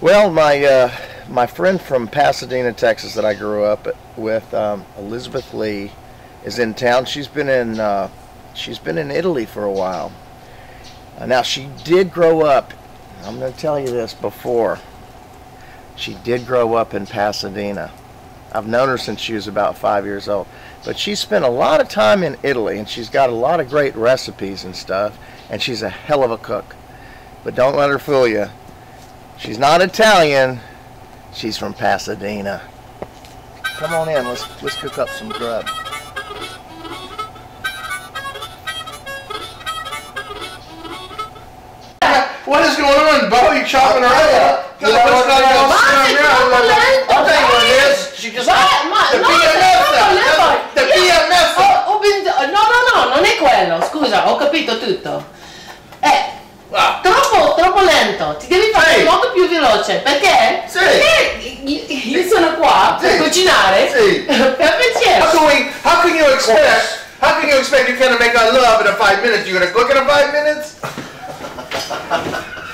Well, my friend from Pasadena, Texas, that I grew up with, Elizabeth Lee, is in town. She's been in Italy for a while. Now she did grow up. I'm going to tell you this before. She did grow up in Pasadena. I've known her since she was about 5 years old. But she spent a lot of time in Italy, and she's got a lot of great recipes and stuff, and she's a hell of a cook. But don't let her fool you. She's not Italian. She's from Pasadena. Come on in. Let's cook up some grub. What is going on, Bo? You chopping her up? You know what it is? I'll tell you what it is. She just the BMF. The BMF. No, non è quello. Scusa, ho capito tutto. Troppo lento. Ti devi fare molto più veloce. Perché? Sì. Perché io sono qua per cucinare. Sì. Per piacere. How can you expect you can make a love in 5 minutes? You gonna cook in 5 minutes?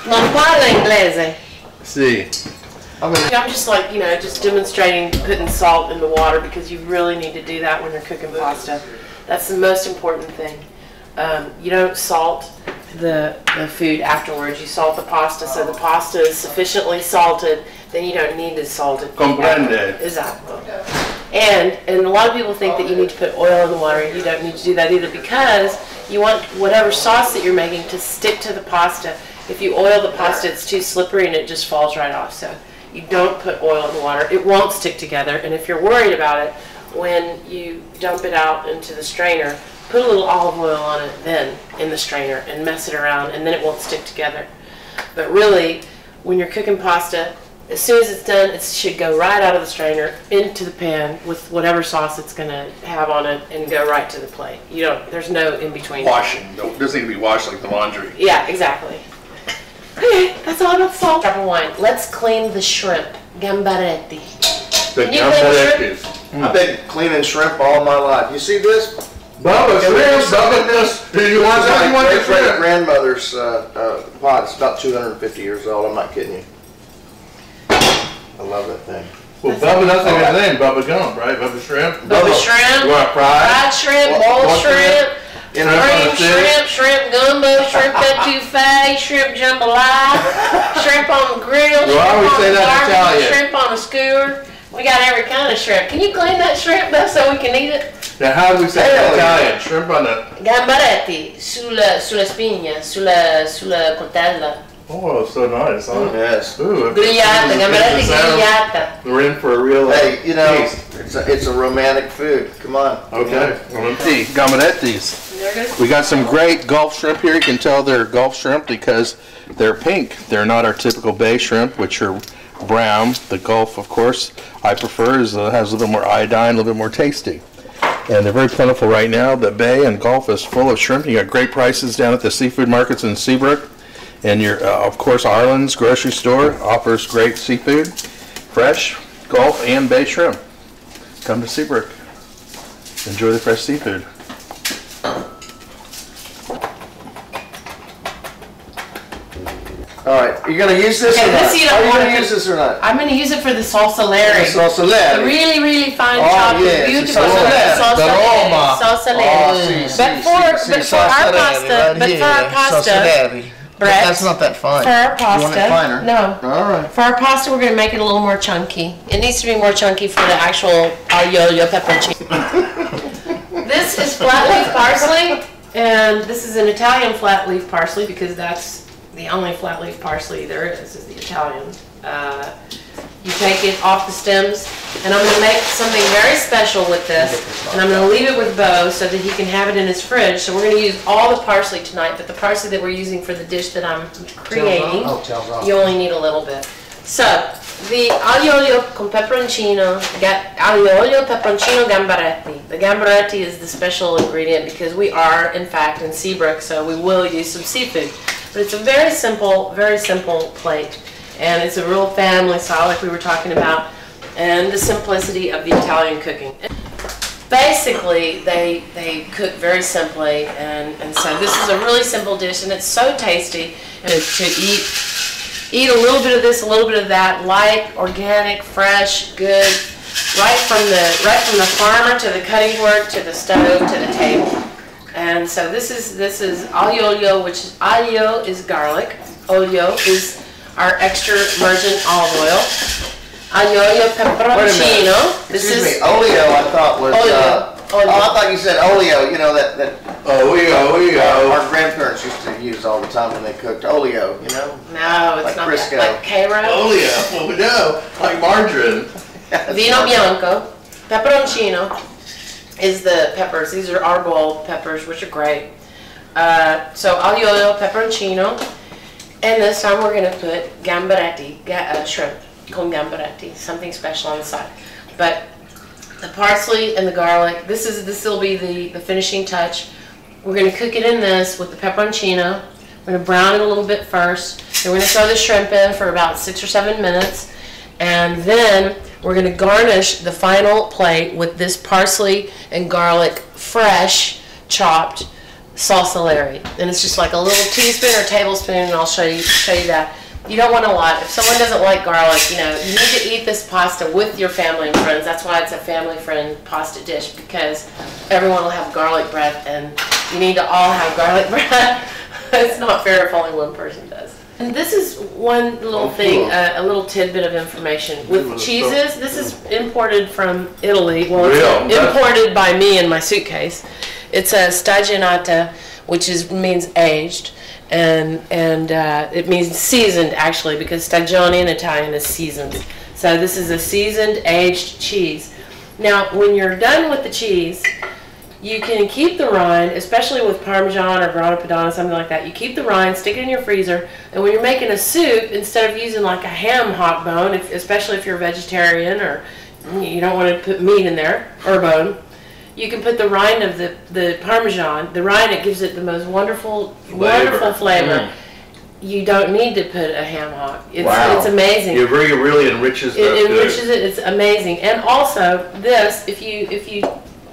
Non parla inglese. See. I'm just like, just demonstrating putting salt in the water because you really need to do that when you're cooking pasta. That's the most important thing. You don't salt the food afterwards. You salt the pasta so the pasta is sufficiently salted, then you don't need to salt it. Comprende. Exactly. And a lot of people think that you need to put oil in the water. You don't need to do that either because you want whatever sauce that you're making to stick to the pasta. If you oil the pasta, it's too slippery and it just falls right off. So you don't put oil in the water. It won't stick together. And if you're worried about it, when you dump it out into the strainer, put a little olive oil on it then in the strainer and mess it around, and then it won't stick together. But really, when you're cooking pasta, as soon as it's done, it should go right out of the strainer into the pan with whatever sauce it's going to have on it and go right to the plate. There's no in between. Washing. It doesn't need to be washed like the laundry. Yeah, exactly. Okay, that's all about salt. Drop of wine. Let's clean the shrimp. Gambaretti. The gambarettis. I've been cleaning shrimp all my life. You see this? Bubba, you want the great grandmother's pot. It's about 250 years old. I'm not kidding you. I love that thing. Well, Bubba, that's like his name, Bubba Gump, right? Bubba Shrimp. Bubba Shrimp. You want fried shrimp, boiled shrimp. Cream shrimp, shrimp gumbo, shrimp etouffee, shrimp jambalaya, shrimp on the grill, shrimp on the skewer. We got every kind of shrimp. Can you clean that shrimp though so we can eat it? Now how do we say Italian? Shrimp on the... Gambaretti, sulla spigna, sulla cotella. Oh, so nice. Huh? Yes. Ooh, grigliata, gambaretti grigliata. We're in for a real it's a romantic food. Come on. Okay. Gambarettis. We got some great Gulf shrimp here. You can tell they're Gulf shrimp because they're pink. They're not our typical bay shrimp, which are brown. The Gulf, of course, I prefer has a little bit more iodine, a little bit more tasty. And they're very plentiful right now. The bay and Gulf is full of shrimp. You got great prices down at the seafood markets in Seabrook. And of course, Arlen's grocery store offers great seafood, fresh Gulf and bay shrimp. Come to Seabrook. Enjoy the fresh seafood. All right, you're gonna use this or not? Are you gonna use this or not? I'm gonna use it for the salsa Larry. Salsa Larry. The really, really fine chopped, beautiful salsa Larry. But for our pasta, Brett, that's not that fine. For our pasta, you want it finer? No. All right. For our pasta, we're gonna make it a little more chunky. It needs to be more chunky for the actual aglio pepperoncino. This is flat leaf parsley, and this is an Italian flat leaf parsley because that's the only flat leaf parsley there is the Italian. You take it off the stems, and I'm going to make something very special with this, and I'm going to leave it with Bo so that he can have it in his fridge. So we're going to use all the parsley tonight, but the parsley that we're using for the dish that I'm creating, you only need a little bit. So, the aglio olio con peperoncino, aglio olio peperoncino gambaretti. The gambaretti is the special ingredient because we are, in fact, in Seabrook, so we will use some seafood. But it's a very simple plate. And it's a real family style like we were talking about, and the simplicity of the Italian cooking. Basically, they cook very simply, and so this is a really simple dish, and it's so tasty to eat Eat a little bit of this, a little bit of that, light, organic, fresh, good, right from the farmer to the cutting board to the stove to the table. And so this is aglio olio, which is aglio is garlic, olio is our extra virgin olive oil. Aglio olio peperoncino. Excuse me, olio I thought was olio. Oh, I thought you said oleo. You know that oleo. Our grandparents used to use all the time when they cooked oleo. You know. No, it's like not Crisco. that. Like Cairo. Oleo. Well, no, like margarine. Vino bianco, peperoncino is the peppers. These are arbol peppers, which are great. So aglio olio, peperoncino, and this time we're going to put gamberetti, shrimp con gamberetti, something special on the side. But the parsley and the garlic, this will be the finishing touch. We're going to cook it in this with the peperoncino. We're going to brown it a little bit first. Then we're going to throw the shrimp in for about 6 or 7 minutes, and then we're going to garnish the final plate with this parsley and garlic, fresh chopped salsa Larry. And it's just like a little teaspoon or tablespoon, and I'll show you that. You don't want a lot. If someone doesn't like garlic, you need to eat this pasta with your family and friends. That's why it's a family friend pasta dish, because everyone will have garlic breath, and you need to all have garlic breath. It's not fair if only one person does. And this is one little thing, a little tidbit of information. With cheeses, this is imported from Italy. Well, it's imported by me in my suitcase. It's a stagionata, which means aged. And it means seasoned, actually, because stagione in Italian is seasoned. So this is a seasoned, aged cheese. Now, when you're done with the cheese, you can keep the rind, especially with Parmesan or Grana Padano, something like that. You keep the rind, stick it in your freezer, and when you're making a soup, instead of using like a ham hock bone, especially if you're a vegetarian or you don't want to put meat in there, or bone, you can put the rind of the Parmesan, the rind, it gives it the most wonderful flavor. You don't need to put a ham hock. It's amazing. It really enriches the It enriches it. It's amazing. And also this, if you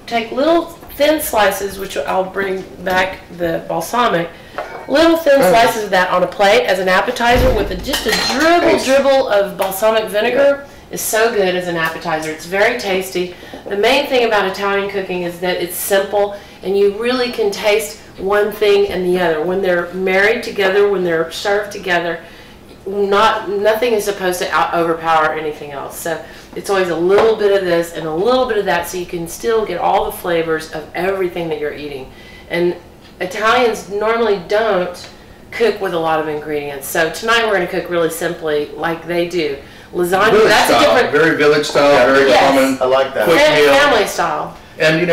take little thin slices, which I'll bring back the balsamic, little thin slices of that on a plate as an appetizer with just a dribble of balsamic vinegar is so good as an appetizer. It's very tasty. The main thing about Italian cooking is that it's simple, and you really can taste one thing and the other. When they're married together, when they're served together, nothing is supposed to overpower anything else. So it's always a little bit of this and a little bit of that, so you can still get all the flavors of everything that you're eating. And Italians normally don't cook with a lot of ingredients. So tonight we're going to cook really simply like they do. Lasagna, village that's style, a different... very village style, very common. I like that. Quick meal. Family style. And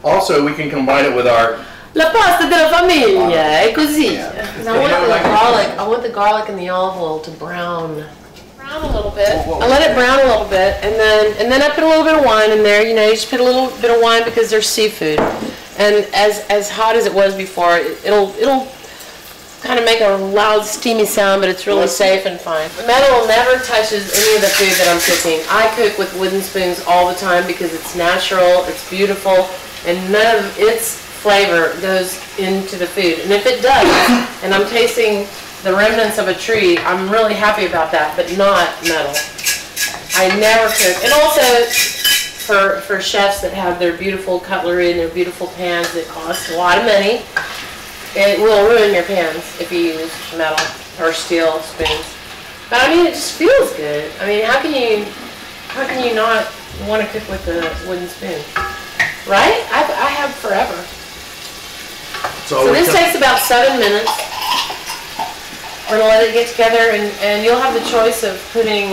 also we can combine it with our... La pasta della famiglia, è così. And I want the garlic and the olive oil to brown a little bit. I let it brown a little bit, and then I put a little bit of wine in there. You just put a little bit of wine because there's seafood. And as hot as it was before, it'll kind of make a loud, steamy sound, but it's really safe and fine. Metal never touches any of the food that I'm cooking. I cook with wooden spoons all the time because it's natural, it's beautiful, and none of its flavor goes into the food. And if it does, and I'm tasting the remnants of a tree, I'm really happy about that, but not metal. I never cook. And also, for chefs that have their beautiful cutlery and their beautiful pans that cost a lot of money, it will ruin your pans if you use metal or steel spoons. But I mean, it just feels good. I mean, how can you not want to cook with a wooden spoon? Right? I have forever. So this takes about 7 minutes. We're gonna let it get together, and you'll have the choice of putting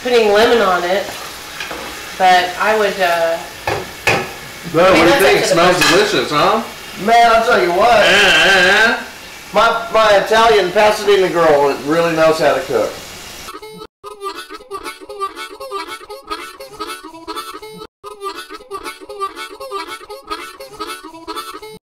lemon on it. But I would. Well, what do you think? It smells delicious, huh? Man, I'll tell you what. My Italian Pasadena girl really knows how to cook.